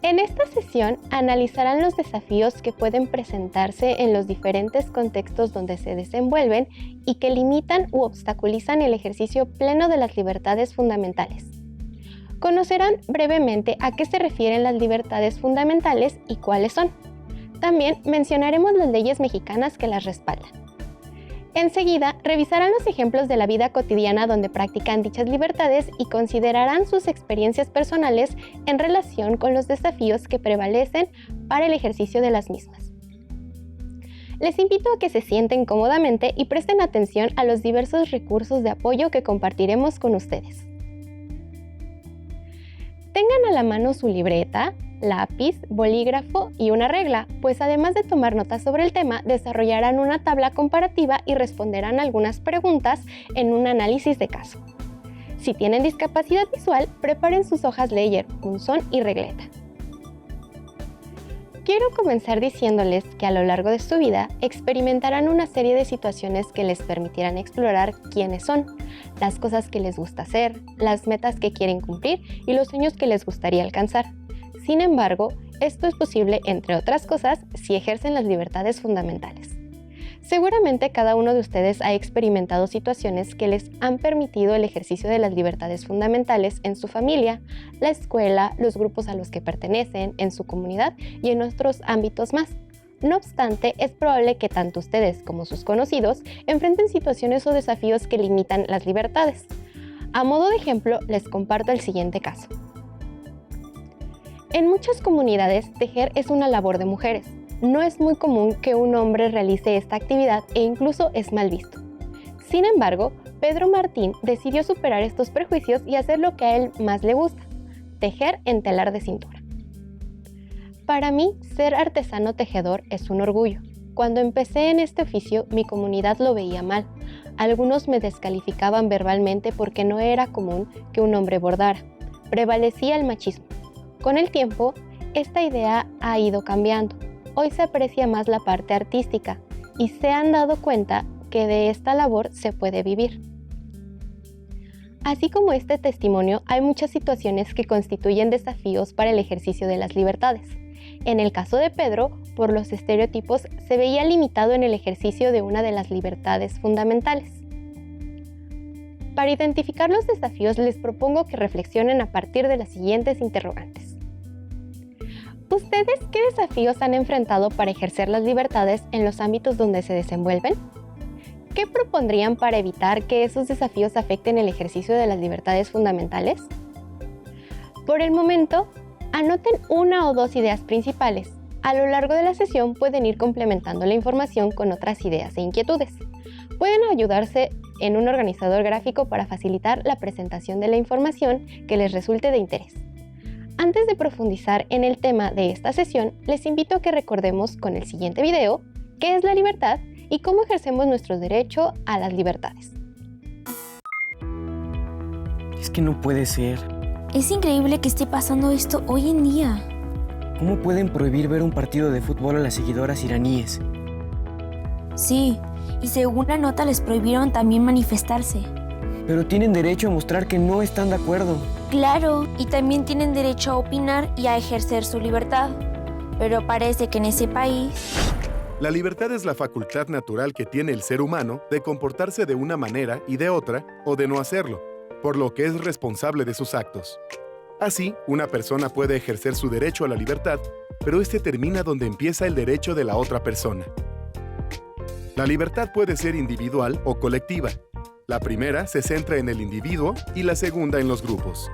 En esta sesión analizarán los desafíos que pueden presentarse en los diferentes contextos donde se desenvuelven y que limitan u obstaculizan el ejercicio pleno de las libertades fundamentales. Conocerán brevemente a qué se refieren las libertades fundamentales y cuáles son. También mencionaremos las leyes mexicanas que las respaldan. Enseguida, revisarán los ejemplos de la vida cotidiana donde practican dichas libertades y considerarán sus experiencias personales en relación con los desafíos que prevalecen para el ejercicio de las mismas. Les invito a que se sienten cómodamente y presten atención a los diversos recursos de apoyo que compartiremos con ustedes. Tengan a la mano su libreta, lápiz, bolígrafo y una regla, pues además de tomar notas sobre el tema, desarrollarán una tabla comparativa y responderán algunas preguntas en un análisis de caso. Si tienen discapacidad visual, preparen sus hojas Ledger, punzón y regleta. Quiero comenzar diciéndoles que a lo largo de su vida experimentarán una serie de situaciones que les permitirán explorar quiénes son, las cosas que les gusta hacer, las metas que quieren cumplir y los sueños que les gustaría alcanzar. Sin embargo, esto es posible, entre otras cosas, si ejercen las libertades fundamentales. Seguramente cada uno de ustedes ha experimentado situaciones que les han permitido el ejercicio de las libertades fundamentales en su familia, la escuela, los grupos a los que pertenecen, en su comunidad y en otros ámbitos más. No obstante, es probable que tanto ustedes como sus conocidos enfrenten situaciones o desafíos que limitan las libertades. A modo de ejemplo, les comparto el siguiente caso. En muchas comunidades, tejer es una labor de mujeres. No es muy común que un hombre realice esta actividad e incluso es mal visto. Sin embargo, Pedro Martín decidió superar estos prejuicios y hacer lo que a él más le gusta: tejer en telar de cintura. Para mí, ser artesano tejedor es un orgullo. Cuando empecé en este oficio, mi comunidad lo veía mal. Algunos me descalificaban verbalmente porque no era común que un hombre bordara. Prevalecía el machismo. Con el tiempo, esta idea ha ido cambiando. Hoy se aprecia más la parte artística y se han dado cuenta que de esta labor se puede vivir. Así como este testimonio, hay muchas situaciones que constituyen desafíos para el ejercicio de las libertades. En el caso de Pedro, por los estereotipos, se veía limitado en el ejercicio de una de las libertades fundamentales. Para identificar los desafíos, les propongo que reflexionen a partir de las siguientes interrogantes. ¿Ustedes qué desafíos han enfrentado para ejercer las libertades en los ámbitos donde se desenvuelven? ¿Qué propondrían para evitar que esos desafíos afecten el ejercicio de las libertades fundamentales? Por el momento, anoten una o dos ideas principales. A lo largo de la sesión pueden ir complementando la información con otras ideas e inquietudes. Pueden ayudarse en un organizador gráfico para facilitar la presentación de la información que les resulte de interés. Antes de profundizar en el tema de esta sesión, les invito a que recordemos con el siguiente video qué es la libertad y cómo ejercemos nuestro derecho a las libertades. Es que no puede ser. Es increíble que esté pasando esto hoy en día. ¿Cómo pueden prohibir ver un partido de fútbol a las seguidoras iraníes? Sí, y según la nota les prohibieron también manifestarse. Pero tienen derecho a mostrar que no están de acuerdo. Claro, y también tienen derecho a opinar y a ejercer su libertad. Pero parece que en ese país... La libertad es la facultad natural que tiene el ser humano de comportarse de una manera y de otra, o de no hacerlo, por lo que es responsable de sus actos. Así, una persona puede ejercer su derecho a la libertad, pero este termina donde empieza el derecho de la otra persona. La libertad puede ser individual o colectiva. La primera se centra en el individuo y la segunda en los grupos.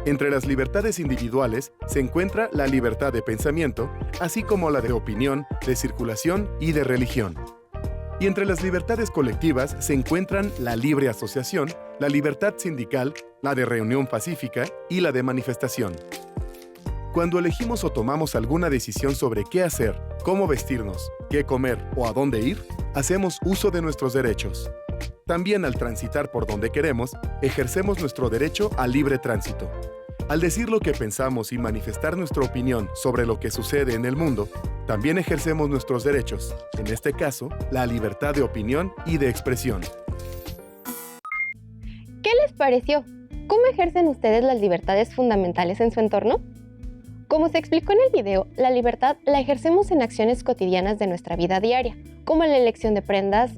Entre las libertades individuales se encuentra la libertad de pensamiento, así como la de opinión, de circulación y de religión. Y entre las libertades colectivas se encuentran la libre asociación, la libertad sindical, la de reunión pacífica y la de manifestación. Cuando elegimos o tomamos alguna decisión sobre qué hacer, cómo vestirnos, qué comer o a dónde ir, hacemos uso de nuestros derechos. También al transitar por donde queremos, ejercemos nuestro derecho al libre tránsito. Al decir lo que pensamos y manifestar nuestra opinión sobre lo que sucede en el mundo, también ejercemos nuestros derechos, en este caso, la libertad de opinión y de expresión. ¿Qué les pareció? ¿Cómo ejercen ustedes las libertades fundamentales en su entorno? Como se explicó en el video, la libertad la ejercemos en acciones cotidianas de nuestra vida diaria, como la elección de prendas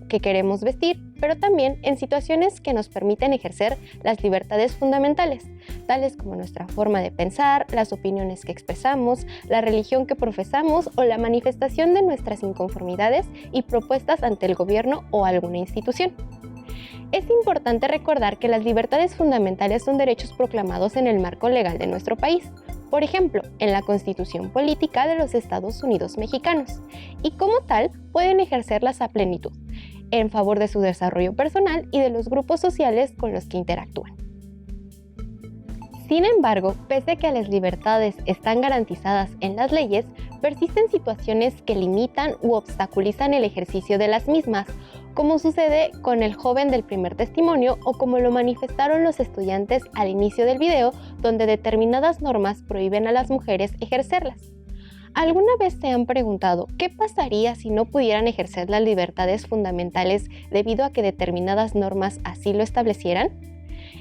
que queremos vestir, pero también en situaciones que nos permiten ejercer las libertades fundamentales, tales como nuestra forma de pensar, las opiniones que expresamos, la religión que profesamos o la manifestación de nuestras inconformidades y propuestas ante el gobierno o alguna institución. Es importante recordar que las libertades fundamentales son derechos proclamados en el marco legal de nuestro país, por ejemplo, en la Constitución Política de los Estados Unidos Mexicanos, y como tal pueden ejercerlas a plenitud, en favor de su desarrollo personal y de los grupos sociales con los que interactúan. Sin embargo, pese a que las libertades están garantizadas en las leyes, persisten situaciones que limitan u obstaculizan el ejercicio de las mismas, como sucede con el joven del primer testimonio o como lo manifestaron los estudiantes al inicio del video, donde determinadas normas prohíben a las mujeres ejercerlas. ¿Alguna vez se han preguntado qué pasaría si no pudieran ejercer las libertades fundamentales debido a que determinadas normas así lo establecieran?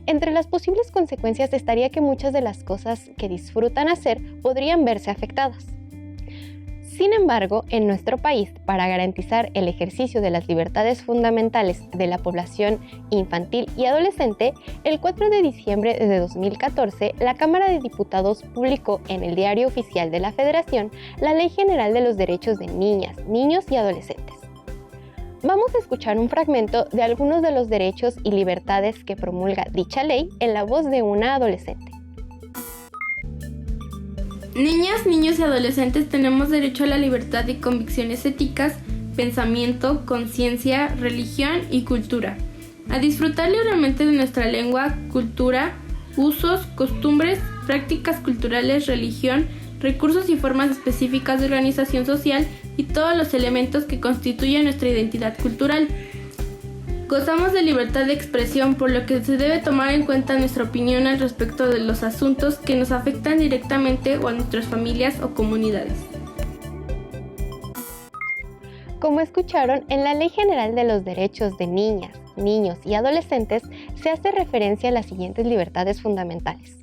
Entre las posibles consecuencias estaría que muchas de las cosas que disfrutan hacer podrían verse afectadas. Sin embargo, en nuestro país, para garantizar el ejercicio de las libertades fundamentales de la población infantil y adolescente, el 4 de diciembre de 2014, la Cámara de Diputados publicó en el Diario Oficial de la Federación la Ley General de los Derechos de Niñas, Niños y Adolescentes. Vamos a escuchar un fragmento de algunos de los derechos y libertades que promulga dicha ley en la voz de una adolescente. Niñas, niños y adolescentes tenemos derecho a la libertad y convicciones éticas, pensamiento, conciencia, religión y cultura, a disfrutar libremente de nuestra lengua, cultura, usos, costumbres, prácticas culturales, religión, recursos y formas específicas de organización social y todos los elementos que constituyen nuestra identidad cultural. Gozamos de libertad de expresión, por lo que se debe tomar en cuenta nuestra opinión al respecto de los asuntos que nos afectan directamente o a nuestras familias o comunidades. Como escucharon, en la Ley General de los Derechos de Niñas, Niños y Adolescentes se hace referencia a las siguientes libertades fundamentales: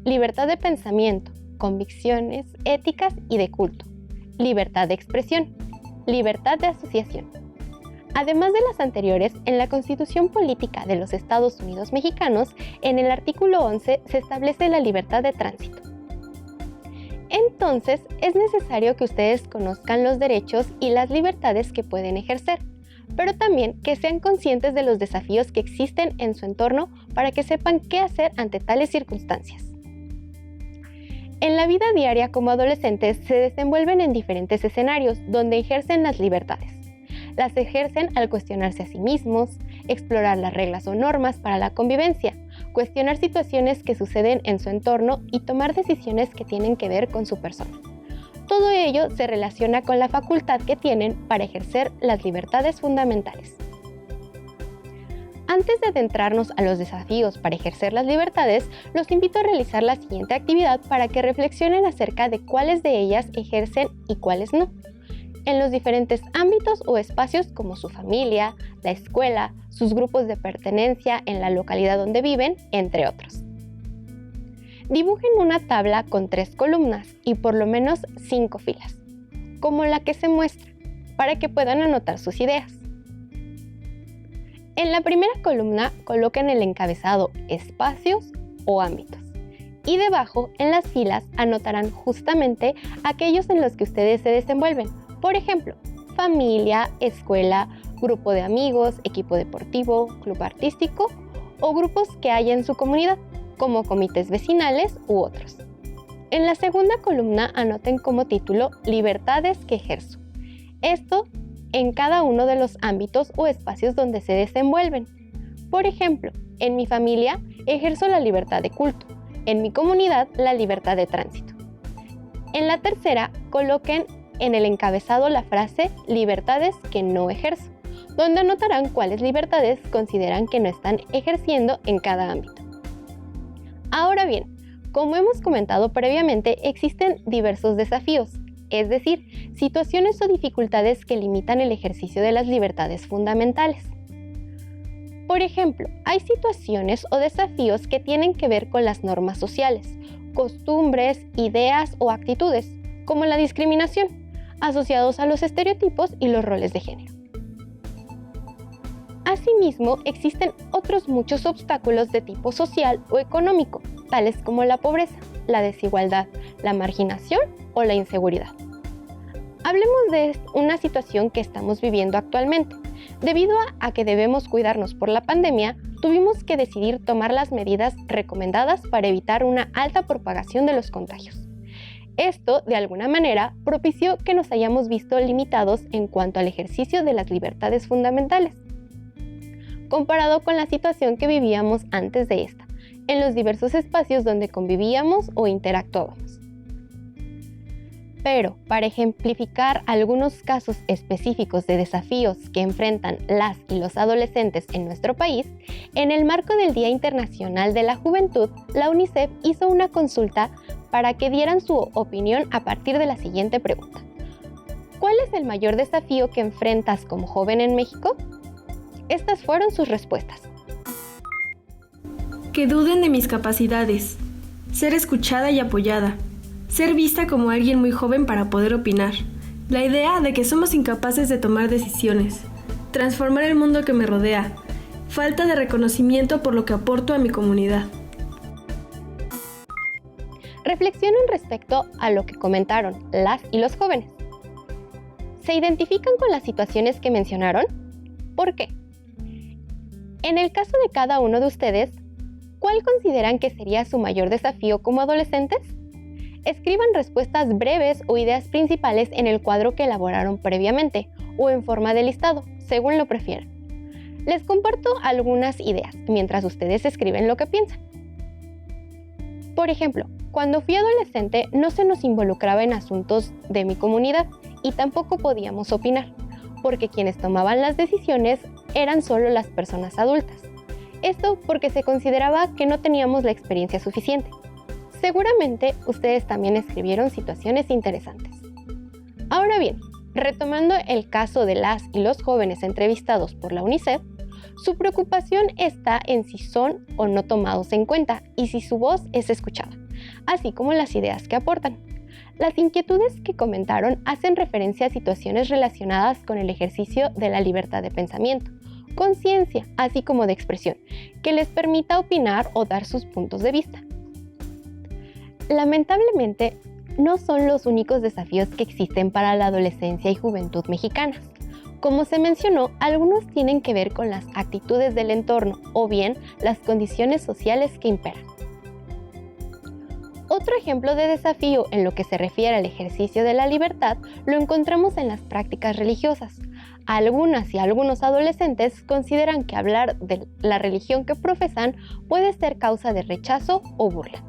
libertad de pensamiento, convicciones éticas y de culto, libertad de expresión, libertad de asociación. Además de las anteriores, en la Constitución Política de los Estados Unidos Mexicanos, en el artículo 11 se establece la libertad de tránsito. Entonces, es necesario que ustedes conozcan los derechos y las libertades que pueden ejercer, pero también que sean conscientes de los desafíos que existen en su entorno para que sepan qué hacer ante tales circunstancias. En la vida diaria como adolescentes se desenvuelven en diferentes escenarios donde ejercen las libertades. Las ejercen al cuestionarse a sí mismos, explorar las reglas o normas para la convivencia, cuestionar situaciones que suceden en su entorno y tomar decisiones que tienen que ver con su persona. Todo ello se relaciona con la facultad que tienen para ejercer las libertades fundamentales. Antes de adentrarnos a los desafíos para ejercer las libertades, los invito a realizar la siguiente actividad para que reflexionen acerca de cuáles de ellas ejercen y cuáles no, en los diferentes ámbitos o espacios como su familia, la escuela, sus grupos de pertenencia en la localidad donde viven, entre otros. Dibujen una tabla con 3 columnas y por lo menos 5 filas, como la que se muestra, para que puedan anotar sus ideas. En la primera columna coloquen el encabezado espacios o ámbitos y debajo en las filas anotarán justamente aquellos en los que ustedes se desenvuelven. Por ejemplo, familia, escuela, grupo de amigos, equipo deportivo, club artístico o grupos que haya en su comunidad, como comités vecinales u otros. En la segunda columna anoten como título libertades que ejerzo. Esto en cada uno de los ámbitos o espacios donde se desenvuelven. Por ejemplo, en mi familia ejerzo la libertad de culto, en mi comunidad la libertad de tránsito. En la tercera, coloquen en el encabezado la frase libertades que no ejerzo, donde anotarán cuáles libertades consideran que no están ejerciendo en cada ámbito. Ahora bien, como hemos comentado previamente, existen diversos desafíos, es decir, situaciones o dificultades que limitan el ejercicio de las libertades fundamentales. Por ejemplo, hay situaciones o desafíos que tienen que ver con las normas sociales, costumbres, ideas o actitudes, como la discriminación, asociados a los estereotipos y los roles de género. Asimismo, existen otros muchos obstáculos de tipo social o económico, tales como la pobreza, la desigualdad, la marginación o la inseguridad. Hablemos de una situación que estamos viviendo actualmente. Debido a que debemos cuidarnos por la pandemia, tuvimos que decidir tomar las medidas recomendadas para evitar una alta propagación de los contagios. Esto, de alguna manera, propició que nos hayamos visto limitados en cuanto al ejercicio de las libertades fundamentales, comparado con la situación que vivíamos antes de esta, en los diversos espacios donde convivíamos o interactuábamos. Pero, para ejemplificar algunos casos específicos de desafíos que enfrentan las y los adolescentes en nuestro país, en el marco del Día Internacional de la Juventud, la UNICEF hizo una consulta para que dieran su opinión a partir de la siguiente pregunta. ¿Cuál es el mayor desafío que enfrentas como joven en México? Estas fueron sus respuestas. Que duden de mis capacidades, ser escuchada y apoyada, ser vista como alguien muy joven para poder opinar, la idea de que somos incapaces de tomar decisiones, transformar el mundo que me rodea, falta de reconocimiento por lo que aporto a mi comunidad. Reflexionen respecto a lo que comentaron las y los jóvenes. ¿Se identifican con las situaciones que mencionaron? ¿Por qué? En el caso de cada uno de ustedes, ¿cuál consideran que sería su mayor desafío como adolescentes? Escriban respuestas breves o ideas principales en el cuadro que elaboraron previamente o en forma de listado, según lo prefieran. Les comparto algunas ideas mientras ustedes escriben lo que piensan. Por ejemplo, cuando fui adolescente no se nos involucraba en asuntos de mi comunidad y tampoco podíamos opinar, porque quienes tomaban las decisiones eran solo las personas adultas. Esto porque se consideraba que no teníamos la experiencia suficiente. Seguramente ustedes también escribieron situaciones interesantes. Ahora bien, retomando el caso de las y los jóvenes entrevistados por la UNICEF, su preocupación está en si son o no tomados en cuenta y si su voz es escuchada, así como las ideas que aportan. Las inquietudes que comentaron hacen referencia a situaciones relacionadas con el ejercicio de la libertad de pensamiento, conciencia, así como de expresión, que les permita opinar o dar sus puntos de vista. Lamentablemente, no son los únicos desafíos que existen para la adolescencia y juventud mexicanas. Como se mencionó, algunos tienen que ver con las actitudes del entorno o bien las condiciones sociales que imperan. Otro ejemplo de desafío en lo que se refiere al ejercicio de la libertad lo encontramos en las prácticas religiosas. Algunas y algunos adolescentes consideran que hablar de la religión que profesan puede ser causa de rechazo o burla.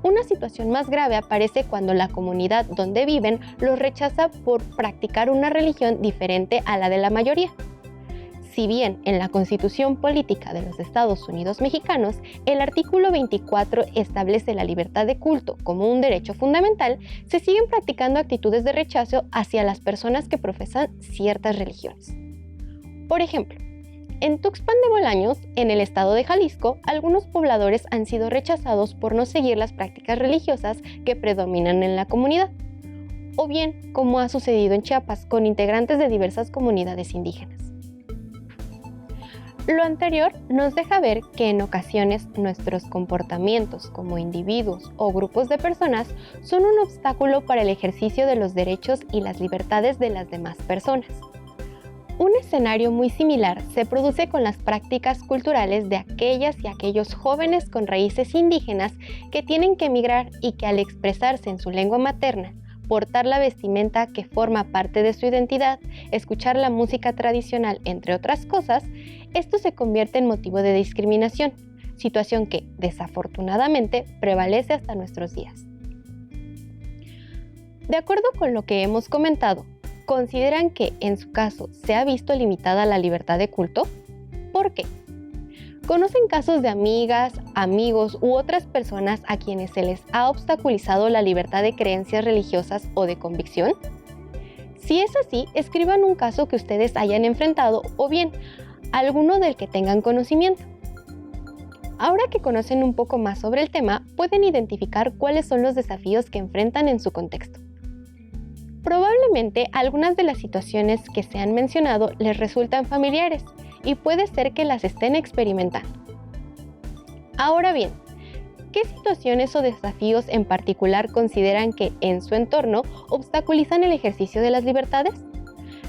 Una situación más grave aparece cuando la comunidad donde viven los rechaza por practicar una religión diferente a la de la mayoría. Si bien en la Constitución Política de los Estados Unidos Mexicanos, el artículo 24 establece la libertad de culto como un derecho fundamental, se siguen practicando actitudes de rechazo hacia las personas que profesan ciertas religiones. Por ejemplo, en Tuxpan de Bolaños, en el estado de Jalisco, algunos pobladores han sido rechazados por no seguir las prácticas religiosas que predominan en la comunidad, o bien, como ha sucedido en Chiapas, con integrantes de diversas comunidades indígenas. Lo anterior nos deja ver que en ocasiones nuestros comportamientos como individuos o grupos de personas son un obstáculo para el ejercicio de los derechos y las libertades de las demás personas. Un escenario muy similar se produce con las prácticas culturales de aquellas y aquellos jóvenes con raíces indígenas que tienen que emigrar y que al expresarse en su lengua materna, portar la vestimenta que forma parte de su identidad, escuchar la música tradicional, entre otras cosas, esto se convierte en motivo de discriminación, situación que, desafortunadamente, prevalece hasta nuestros días. De acuerdo con lo que hemos comentado, ¿consideran que, en su caso, se ha visto limitada la libertad de culto? ¿Por qué? ¿Conocen casos de amigas, amigos u otras personas a quienes se les ha obstaculizado la libertad de creencias religiosas o de convicción? Si es así, escriban un caso que ustedes hayan enfrentado o bien alguno del que tengan conocimiento. Ahora que conocen un poco más sobre el tema, pueden identificar cuáles son los desafíos que enfrentan en su contexto. Probablemente algunas de las situaciones que se han mencionado les resultan familiares y puede ser que las estén experimentando. Ahora bien, ¿qué situaciones o desafíos en particular consideran que en su entorno obstaculizan el ejercicio de las libertades?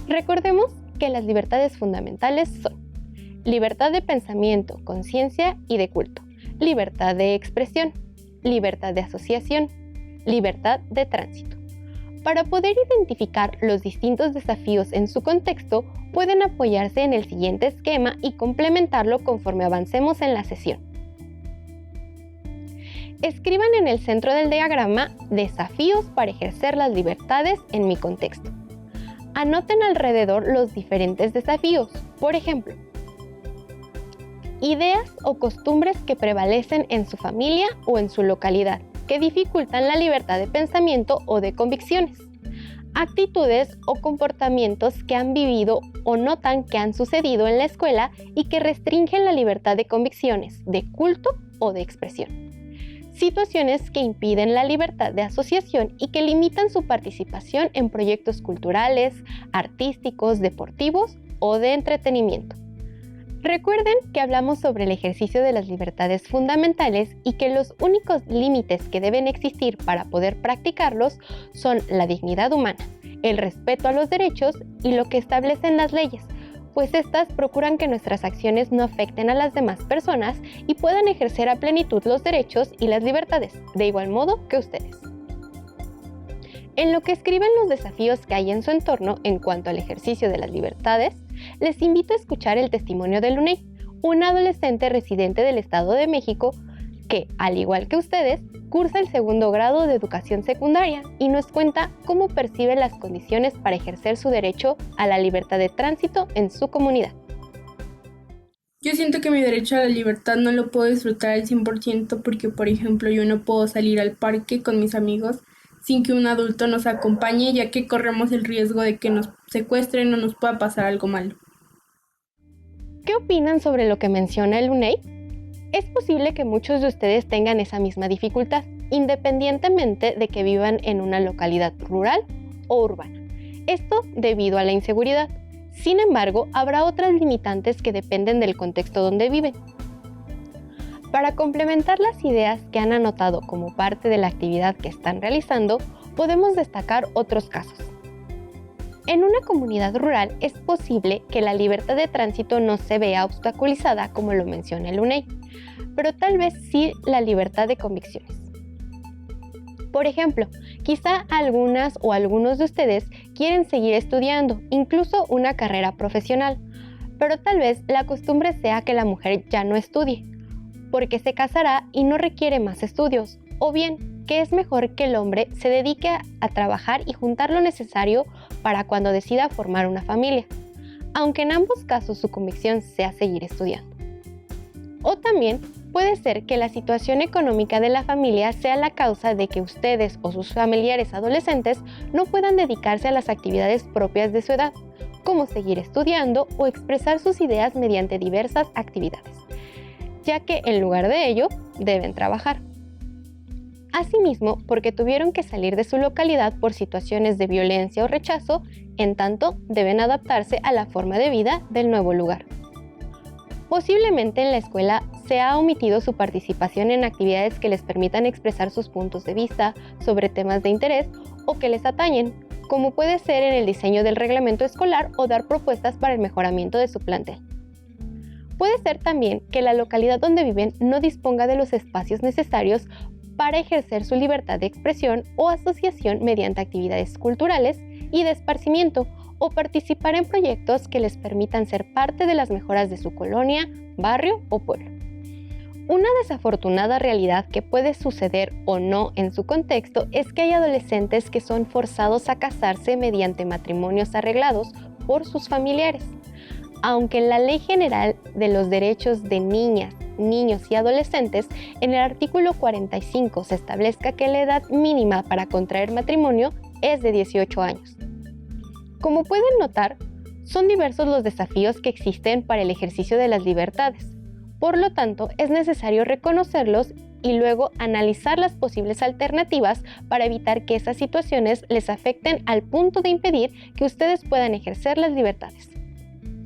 Recordemos que las libertades fundamentales son libertad de pensamiento, conciencia y de culto, libertad de expresión, libertad de asociación, libertad de tránsito. Para poder identificar los distintos desafíos en su contexto, pueden apoyarse en el siguiente esquema y complementarlo conforme avancemos en la sesión. Escriban en el centro del diagrama desafíos para ejercer las libertades en mi contexto. Anoten alrededor los diferentes desafíos, por ejemplo, ideas o costumbres que prevalecen en su familia o en su localidad, que dificultan la libertad de pensamiento o de convicciones. Actitudes o comportamientos que han vivido o notan que han sucedido en la escuela y que restringen la libertad de convicciones, de culto o de expresión. Situaciones que impiden la libertad de asociación y que limitan su participación en proyectos culturales, artísticos, deportivos o de entretenimiento. Recuerden que hablamos sobre el ejercicio de las libertades fundamentales y que los únicos límites que deben existir para poder practicarlos son la dignidad humana, el respeto a los derechos y lo que establecen las leyes, pues estas procuran que nuestras acciones no afecten a las demás personas y puedan ejercer a plenitud los derechos y las libertades, de igual modo que ustedes. En lo que escriben los desafíos que hay en su entorno en cuanto al ejercicio de las libertades, les invito a escuchar el testimonio de Luney, un adolescente residente del Estado de México que, al igual que ustedes, cursa el 2º grado de educación secundaria y nos cuenta cómo percibe las condiciones para ejercer su derecho a la libertad de tránsito en su comunidad. Yo siento que mi derecho a la libertad no lo puedo disfrutar al 100% porque, por ejemplo, yo no puedo salir al parque con mis amigos sin que un adulto nos acompañe, ya que corremos el riesgo de que nos secuestren o nos pueda pasar algo malo. ¿Qué opinan sobre lo que menciona el UNEI? Es posible que muchos de ustedes tengan esa misma dificultad, independientemente de que vivan en una localidad rural o urbana. Esto debido a la inseguridad. Sin embargo, habrá otras limitantes que dependen del contexto donde viven. Para complementar las ideas que han anotado como parte de la actividad que están realizando, podemos destacar otros casos. En una comunidad rural es posible que la libertad de tránsito no se vea obstaculizada como lo menciona el UNEI, pero tal vez sí la libertad de convicciones. Por ejemplo, quizá algunas o algunos de ustedes quieren seguir estudiando, incluso una carrera profesional, pero tal vez la costumbre sea que la mujer ya no estudie, porque se casará y no requiere más estudios, o bien que es mejor que el hombre se dedique a trabajar y juntar lo necesario para cuando decida formar una familia, aunque en ambos casos su convicción sea seguir estudiando. O también puede ser que la situación económica de la familia sea la causa de que ustedes o sus familiares adolescentes no puedan dedicarse a las actividades propias de su edad, como seguir estudiando o expresar sus ideas mediante diversas actividades, ya que en lugar de ello deben trabajar. Asimismo, porque tuvieron que salir de su localidad por situaciones de violencia o rechazo, en tanto deben adaptarse a la forma de vida del nuevo lugar. Posiblemente en la escuela se ha omitido su participación en actividades que les permitan expresar sus puntos de vista sobre temas de interés o que les atañen, como puede ser en el diseño del reglamento escolar o dar propuestas para el mejoramiento de su plantel. Puede ser también que la localidad donde viven no disponga de los espacios necesarios para ejercer su libertad de expresión o asociación mediante actividades culturales y de esparcimiento o participar en proyectos que les permitan ser parte de las mejoras de su colonia, barrio o pueblo. Una desafortunada realidad que puede suceder o no en su contexto es que hay adolescentes que son forzados a casarse mediante matrimonios arreglados por sus familiares. Aunque en la Ley General de los Derechos de Niñas, Niños y Adolescentes, en el artículo 45 se establezca que la edad mínima para contraer matrimonio es de 18 años. Como pueden notar, son diversos los desafíos que existen para el ejercicio de las libertades. Por lo tanto, es necesario reconocerlos y luego analizar las posibles alternativas para evitar que esas situaciones les afecten al punto de impedir que ustedes puedan ejercer las libertades.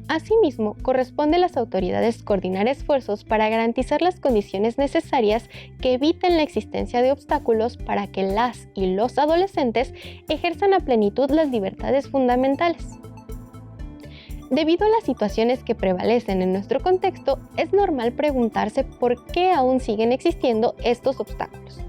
Asimismo, corresponde a las autoridades coordinar esfuerzos para garantizar las condiciones necesarias que eviten la existencia de obstáculos para que las y los adolescentes ejerzan a plenitud las libertades fundamentales. Debido a las situaciones que prevalecen en nuestro contexto, es normal preguntarse por qué aún siguen existiendo estos obstáculos.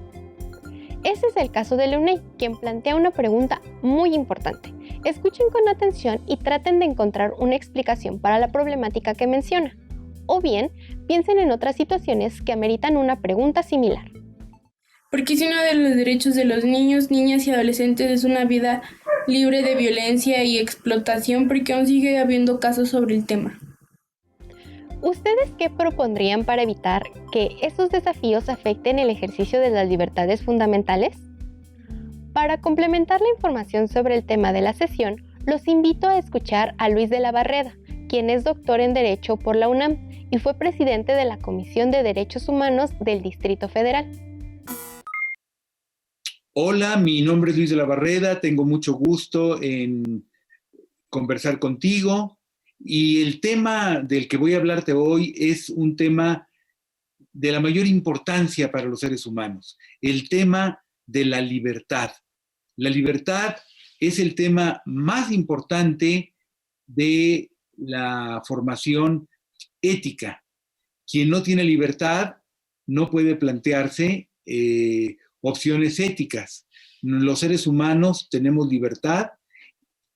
Ese es el caso de Luney, quien plantea una pregunta muy importante. Escuchen con atención y traten de encontrar una explicación para la problemática que menciona. O bien, piensen en otras situaciones que ameritan una pregunta similar. Porque si uno de los derechos de los niños, niñas y adolescentes es una vida libre de violencia y explotación, porque aún sigue habiendo casos sobre el tema. ¿Ustedes qué propondrían para evitar que esos desafíos afecten el ejercicio de las libertades fundamentales? Para complementar la información sobre el tema de la sesión, los invito a escuchar a Luis de la Barreda, quien es doctor en Derecho por la UNAM y fue presidente de la Comisión de Derechos Humanos del Distrito Federal. Hola, mi nombre es Luis de la Barreda, tengo mucho gusto en conversar contigo y el tema del que voy a hablarte hoy es un tema de la mayor importancia para los seres humanos, el tema de la libertad. La libertad es el tema más importante de la formación ética. Quien no tiene libertad no puede plantearse opciones éticas. Los seres humanos tenemos libertad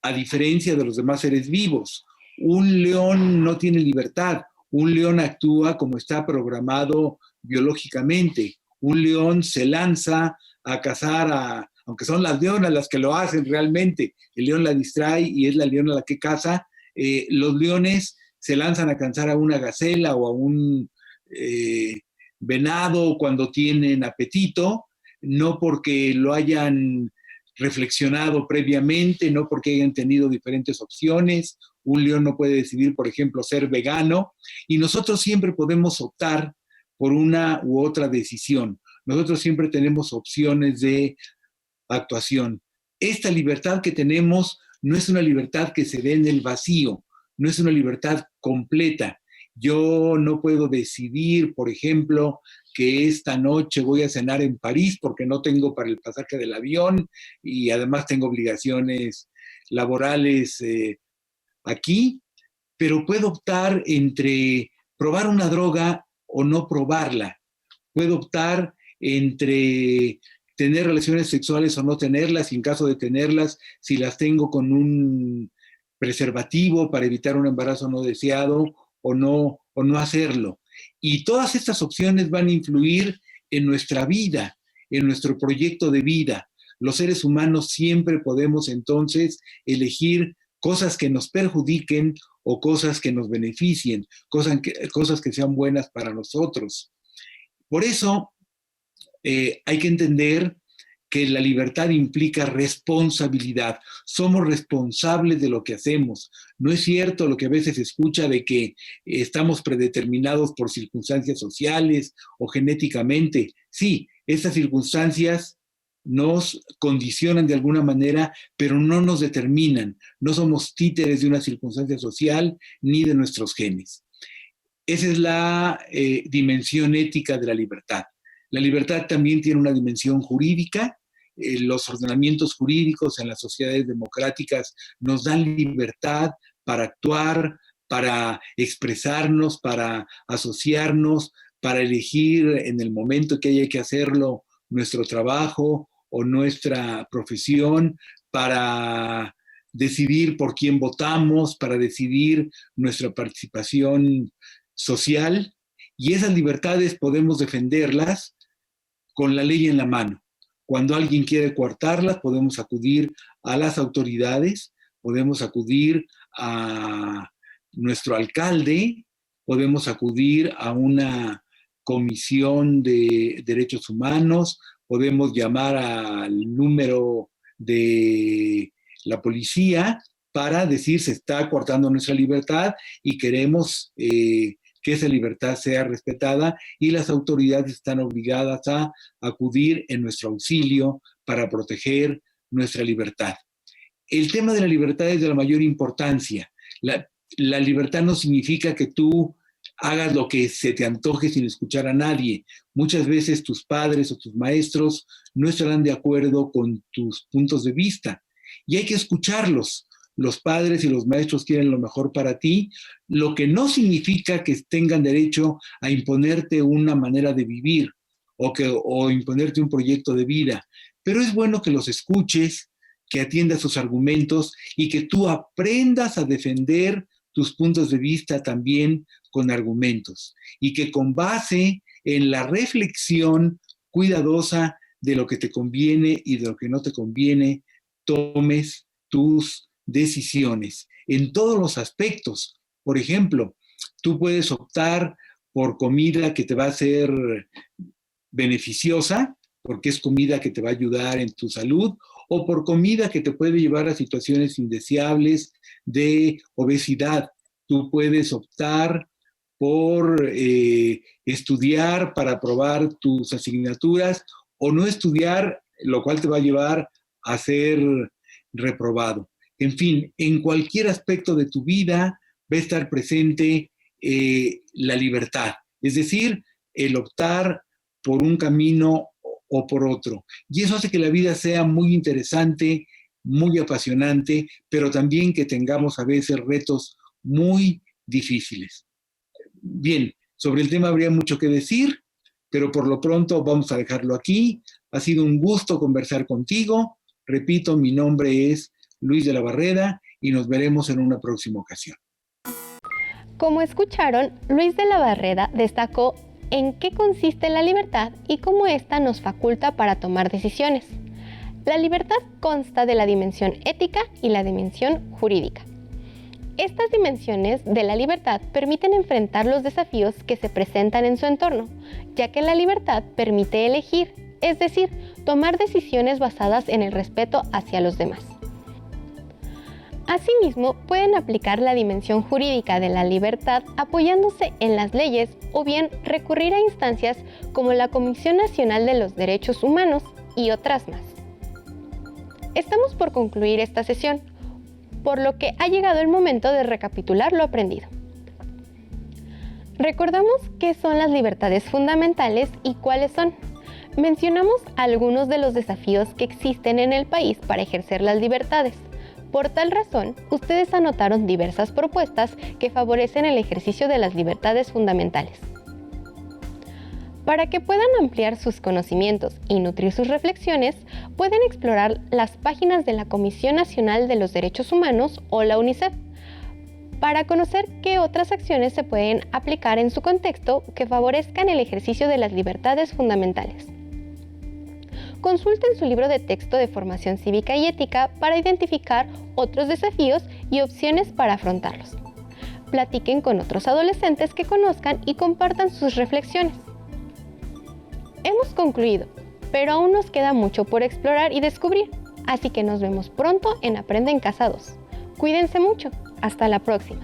a diferencia de los demás seres vivos. Un león no tiene libertad. Un león actúa como está programado biológicamente. Un león se lanza a cazar, aunque son las leonas las que lo hacen realmente. El león la distrae y es la leona la que caza. Los leones se lanzan a cazar a una gacela o a un venado cuando tienen apetito, no porque lo hayan reflexionado previamente, no porque hayan tenido diferentes opciones. Un león no puede decidir, por ejemplo, ser vegano, y nosotros siempre podemos optar por una u otra decisión. Nosotros siempre tenemos opciones de actuación. Esta libertad que tenemos no es una libertad que se dé en el vacío, no es una libertad completa. Yo no puedo decidir, por ejemplo, que esta noche voy a cenar en París porque no tengo para el pasaje del avión y además tengo obligaciones laborales aquí, pero puedo optar entre probar una droga o no probarla. Puedo optar entre tener relaciones sexuales o no tenerlas, y en caso de tenerlas, si las tengo con un preservativo para evitar un embarazo no deseado o no hacerlo. Y todas estas opciones van a influir en nuestra vida, en nuestro proyecto de vida. Los seres humanos siempre podemos entonces elegir cosas que nos perjudiquen o cosas que nos beneficien, cosas que sean buenas para nosotros. Por eso hay que entender que la libertad implica responsabilidad. Somos responsables de lo que hacemos. No es cierto lo que a veces se escucha de que estamos predeterminados por circunstancias sociales o genéticamente. Sí, esas circunstancias nos condicionan de alguna manera, pero no nos determinan. No somos títeres de una circunstancia social ni de nuestros genes. Esa es la dimensión ética de la libertad. La libertad también tiene una dimensión jurídica. Los ordenamientos jurídicos en las sociedades democráticas nos dan libertad para actuar, para expresarnos, para asociarnos, para elegir en el momento que haya que hacerlo nuestro trabajo o nuestra profesión, para decidir por quién votamos, para decidir nuestra participación social. Y esas libertades podemos defenderlas con la ley en la mano. Cuando alguien quiere coartarlas, podemos acudir a las autoridades, podemos acudir a nuestro alcalde, podemos acudir a una comisión de derechos humanos, podemos llamar al número de la policía para decir se está coartando nuestra libertad y queremos que que esa libertad sea respetada y las autoridades están obligadas a acudir en nuestro auxilio para proteger nuestra libertad. El tema de la libertad es de la mayor importancia. La libertad no significa que tú hagas lo que se te antoje sin escuchar a nadie. Muchas veces tus padres o tus maestros no estarán de acuerdo con tus puntos de vista y hay que escucharlos. Los padres y los maestros quieren lo mejor para ti, lo que no significa que tengan derecho a imponerte una manera de vivir o imponerte un proyecto de vida. Pero es bueno que los escuches, que atiendas sus argumentos y que tú aprendas a defender tus puntos de vista también con argumentos y que con base en la reflexión cuidadosa de lo que te conviene y de lo que no te conviene, tomes tus decisiones en todos los aspectos. Por ejemplo, tú puedes optar por comida que te va a ser beneficiosa, porque es comida que te va a ayudar en tu salud, o por comida que te puede llevar a situaciones indeseables de obesidad. Tú puedes optar por estudiar para aprobar tus asignaturas o no estudiar, lo cual te va a llevar a ser reprobado. En fin, en cualquier aspecto de tu vida va a estar presente la libertad, es decir, el optar por un camino o por otro. Y eso hace que la vida sea muy interesante, muy apasionante, pero también que tengamos a veces retos muy difíciles. Bien, sobre el tema habría mucho que decir, pero por lo pronto vamos a dejarlo aquí. Ha sido un gusto conversar contigo. Repito, mi nombre es Luis de la Barrera y nos veremos en una próxima ocasión. Como escucharon, Luis de la Barrera destacó en qué consiste la libertad y cómo ésta nos faculta para tomar decisiones. La libertad consta de la dimensión ética y la dimensión jurídica. Estas dimensiones de la libertad permiten enfrentar los desafíos que se presentan en su entorno, ya que la libertad permite elegir, es decir, tomar decisiones basadas en el respeto hacia los demás. Asimismo, pueden aplicar la dimensión jurídica de la libertad apoyándose en las leyes o bien recurrir a instancias como la Comisión Nacional de los Derechos Humanos y otras más. Estamos por concluir esta sesión, por lo que ha llegado el momento de recapitular lo aprendido. Recordamos qué son las libertades fundamentales y cuáles son. Mencionamos algunos de los desafíos que existen en el país para ejercer las libertades. Por tal razón, ustedes anotaron diversas propuestas que favorecen el ejercicio de las libertades fundamentales. Para que puedan ampliar sus conocimientos y nutrir sus reflexiones, pueden explorar las páginas de la Comisión Nacional de los Derechos Humanos o la UNICEF, para conocer qué otras acciones se pueden aplicar en su contexto que favorezcan el ejercicio de las libertades fundamentales. Consulten su libro de texto de formación cívica y ética para identificar otros desafíos y opciones para afrontarlos. Platiquen con otros adolescentes que conozcan y compartan sus reflexiones. Hemos concluido, pero aún nos queda mucho por explorar y descubrir, así que nos vemos pronto en Aprende en Casa 2. Cuídense mucho, hasta la próxima.